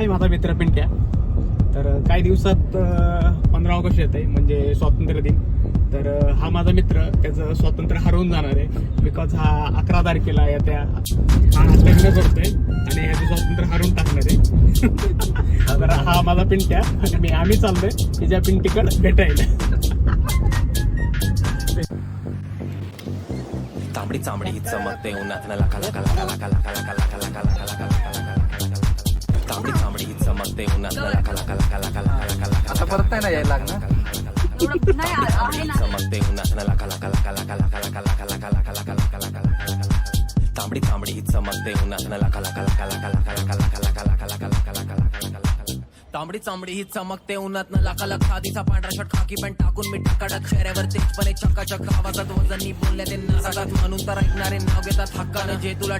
आहे माझा मित्र पिंट्या. तर काही दिवसात 15 ऑगस्ट येत आहे, म्हणजे स्वातंत्र्य दिन. तर हा माझा मित्र त्याचं स्वातंत्र्य हरवून जाणार आहे, बिकॉज हा 11 तारखेला येत्या हा लग्न करतोय आणि ह्याचं स्वातंत्र्य हरवून टाकणार आहे. तर हा माझा पिंट्या आणि आम्ही चाललोय तिच्या पिंटीकडे भेटायला. तांबडी चांबडी चमकते उन्हात लका लका लका लका लका लका लका लका लका लका. तांबडी चांबडी चमकते उन्हात लका लका लका लका लका लका. आता परत नाही ना यायला लागणार. चमकते उन्हात लका लका लका लका लका लका लका लका लका लका लका लका लका. तांबडी चांबडी चमकते उन्हात लका लका लका लका लका लका लका लका लका लका लका लका लका लका. तांबडी चांबडी ही चमकते उन्हात लका लका. आधीचा पांढरा शर्ट खाकी पॅन्ट टाकून मी टाकाडक चेहऱ्यावर तेजपणे चकाचक आवाजात वजनी बोलण्यात नासात म्हणून तर ऐकणारे नाव घेतात हक्कानं. जे तुला